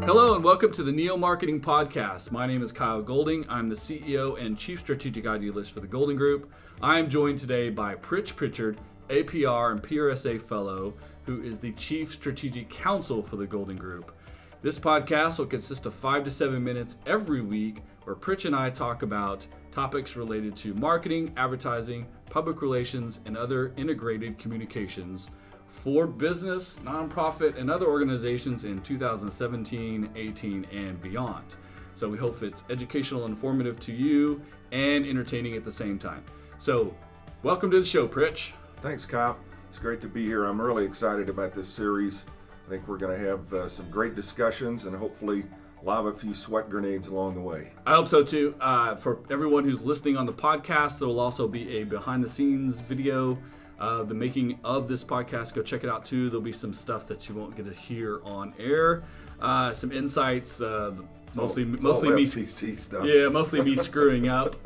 Hello and welcome to the NeoMarketing Podcast. My name is Kyle Golding. I'm the CEO and Chief Strategic Idealist for the Golding Group. I am joined today by Pritch Pritchard, APR and PRSA Fellow, who is the Chief Strategic Counsel for the Golding Group. This podcast will consist of 5 to 7 minutes every week where Pritch and I talk about topics related to marketing, advertising, public relations, and other integrated communications for business, nonprofit, and other organizations in 2017, 18, and beyond. So we hope it's educational and informative to you and entertaining at the same time. So welcome to the show, Pritch. Thanks, Kyle. It's great to be here. I'm really excited about this series. I think we're going to have some great discussions and hopefully lob a few sweat grenades along the way. I hope so too. For everyone who's listening on the podcast, there will also be a behind-the-scenes video the making of this podcast. Go check it out too. There'll be some stuff that you won't get to hear on air. Some insights, mostly me FCC stuff. Yeah, mostly me screwing up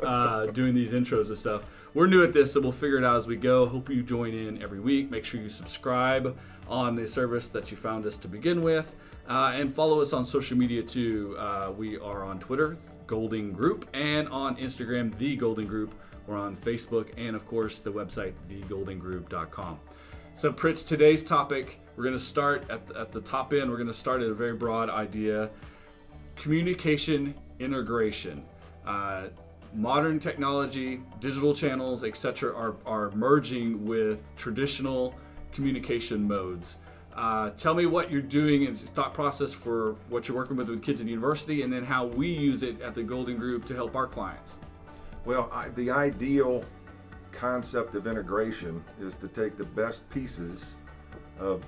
doing these intros and stuff. We're new at this, so we'll figure it out as we go. Hope you join in every week. Make sure you subscribe on the service that you found us to begin with, and follow us on social media too. We are on Twitter, Golding Group, and on Instagram, The Golding Group. We're on Facebook, and of course, the website, thegoldinggroup.com. So, Pritch, today's topic, we're going to start at the top end. We're going to start at a very broad idea: communication integration. Modern technology, digital channels, etc., are merging with traditional communication modes. Tell me what you're doing and thought process for what you're working with kids at the university, and then how we use it at the Golding Group to help our clients. Well, the ideal concept of integration is to take the best pieces of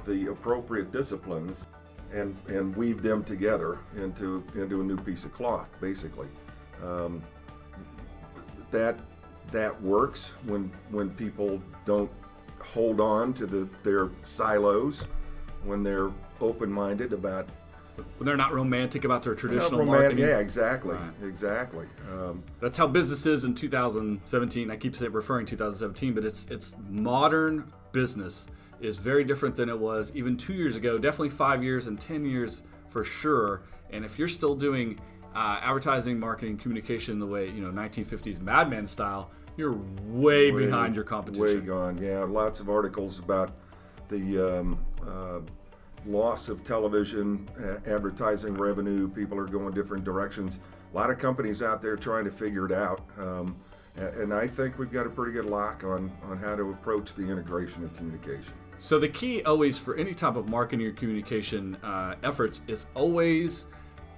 the appropriate disciplines and weave them together into a new piece of cloth, basically. That works when people don't hold on to their silos, when they're open-minded about. When they're not romantic about their traditional marketing. Yeah, exactly. Right. Exactly. That's how business is in 2017. I keep referring to 2017, but it's modern business is very different than it was even 2 years ago, definitely 5 years and 10 years for sure. And if you're still doing advertising, marketing, communication the way 1950s Mad Men style, you're way behind your competition. Way gone. Yeah, lots of articles about the loss of television advertising revenue. People are going different directions. A lot of companies out there trying to figure it out. And I think we've got a pretty good lock on how to approach the integration of communication. So the key always for any type of marketing or communication efforts is always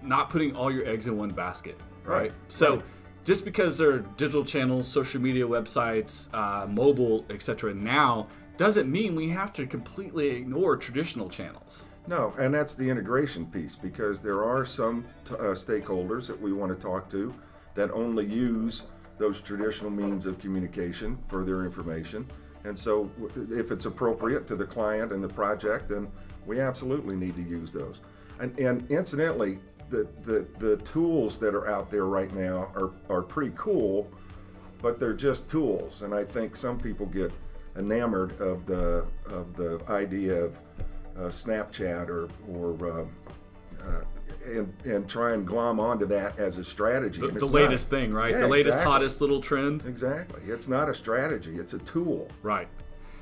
not putting all your eggs in one basket, right? So just because there are digital channels, social media websites, mobile, etc. now, doesn't mean we have to completely ignore traditional channels. No, and that's the integration piece, because there are some stakeholders that we want to talk to that only use those traditional means of communication for their information. And so if it's appropriate to the client and the project, then we absolutely need to use those. And incidentally, the tools that are out there right now are pretty cool, but they're just tools. And I think some people get enamored of the idea of Snapchat and try and glom onto that as a strategy. The latest thing, right? Yeah, the latest, exactly. Hottest little trend. Exactly. It's not a strategy, it's a tool. Right.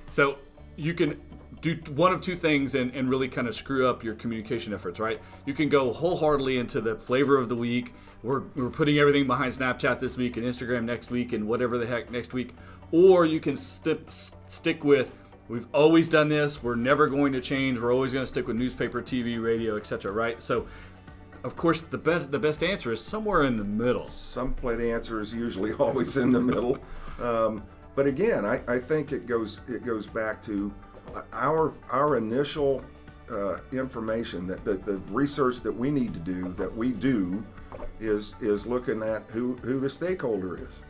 So you can do one of two things and really kind of screw up your communication efforts, right? You can go wholeheartedly into the flavor of the week. We're putting everything behind Snapchat this week and Instagram next week and whatever the heck next week. Or you can stick with, we've always done this, we're never going to change, we're always going to stick with newspaper, TV, radio, etc., right? So, of course, the best answer is somewhere in the middle. The answer is usually always in the middle. But again, I think it goes back to our initial information, that the research that we need to do, that we do, is looking at who the stakeholder is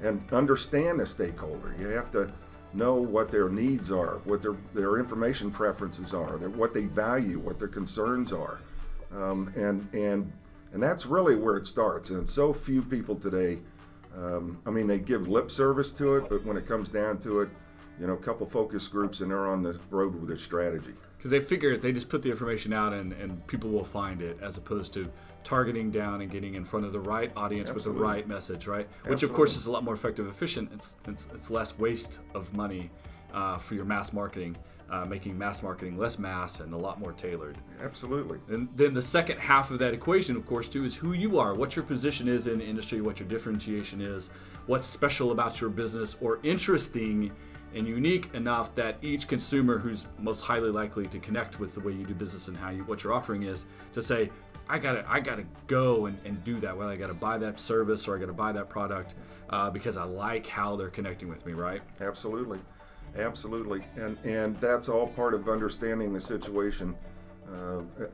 and understand the stakeholder. You have to know what their needs are, what their information preferences are, what they value, what their concerns are, and that's really where it starts. And so few people today, they give lip service to it, but when it comes down to it, a couple focus groups, and they're on the road with their strategy. Because they figure they just put the information out and people will find it, as opposed to targeting down and getting in front of the right audience Absolutely. with the right message, right? Which Absolutely. of course is a lot more effective, efficient. It's less waste of money for your mass marketing, making mass marketing less mass and a lot more tailored. Absolutely. And then the second half of that equation, of course, too, is who you are, what your position is in the industry, what your differentiation is, what's special about your business or interesting and unique enough that each consumer who's most highly likely to connect with the way you do business and what your offering is, to say, I gotta go and do that. Well, I gotta buy that service or I gotta buy that product because I like how they're connecting with me, right? Absolutely. And that's all part of understanding the situation,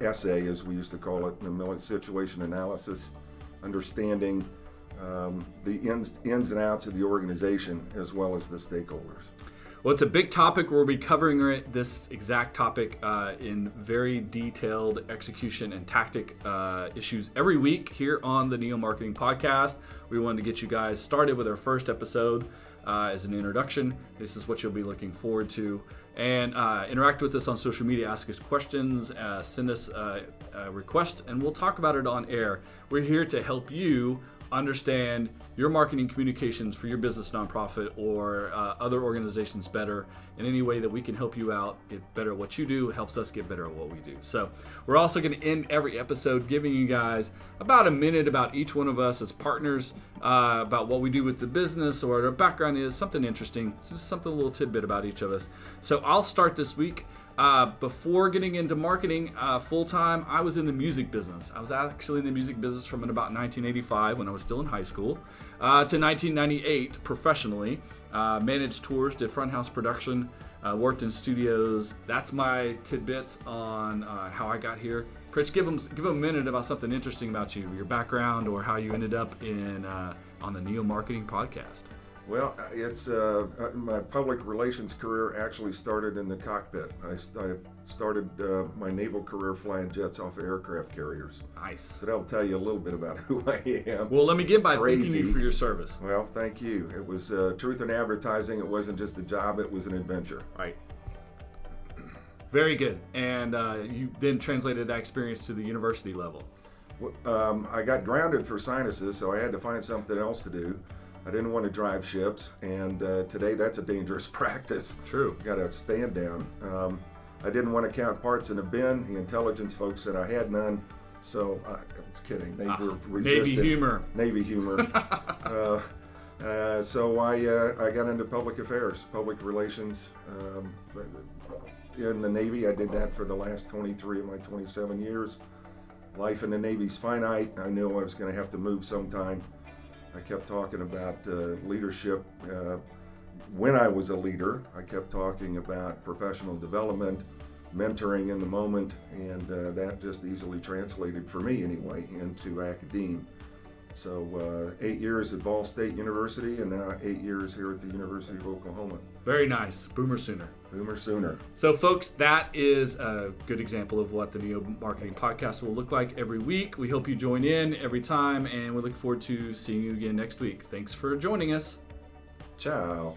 essay, as we used to call it, the situation analysis, understanding the ins and outs of the organization as well as the stakeholders. Well, it's a big topic. We'll be covering this exact topic in very detailed execution and tactic issues every week here on the NeoMarketing Podcast. We wanted to get you guys started with our first episode as an introduction. This is what you'll be looking forward to. And interact with us on social media, ask us questions, send us a request, and we'll talk about it on air. We're here to help you understand your marketing communications for your business, nonprofit, or other organizations better in any way that we can help you out, get better at what you do, helps us get better at what we do. So we're also going to end every episode giving you guys about a minute about each one of us as partners, about what we do with the business or what our background is, something interesting, something, a little tidbit about each of us. So I'll start this week. Before getting into marketing full-time, I was in the music business. I was actually in the music business from about 1985 when I was still in high school to 1998 professionally. Managed tours, did front house production, worked in studios. That's my tidbits on how I got here. Pritch, give them a minute about something interesting about you, your background, or how you ended up on the NeoMarketing Podcast. Well, it's my public relations career actually started in the cockpit. I started my naval career flying jets off of aircraft carriers. Nice. So that'll tell you a little bit about who I am. Well, let me begin by Crazy. thanking you for your service. Well, thank you. It was truth in advertising. It wasn't just a job, it was an adventure. Right. Very good. And you then translated that experience to the university level. I got grounded for sinuses, so I had to find something else to do. I didn't want to drive ships, and today that's a dangerous practice. True. You got to stand down. I didn't want to count parts in a bin. The intelligence folks said I had none, so I was kidding. They were resistant. Navy humor. So I got into public affairs, public relations. In the Navy, I did that for the last 23 of my 27 years. Life in the Navy's finite. I knew I was going to have to move sometime. I kept talking about leadership. When I was a leader, I kept talking about professional development, mentoring in the moment, and that just easily translated, for me anyway, into academia. So 8 years at Ball State University, and now 8 years here at the University of Oklahoma. Very nice. Boomer Sooner. Boomer Sooner. So, folks, that is a good example of what the NeoMarketing Podcast will look like every week. We hope you join in every time, and we look forward to seeing you again next week. Thanks for joining us. Ciao.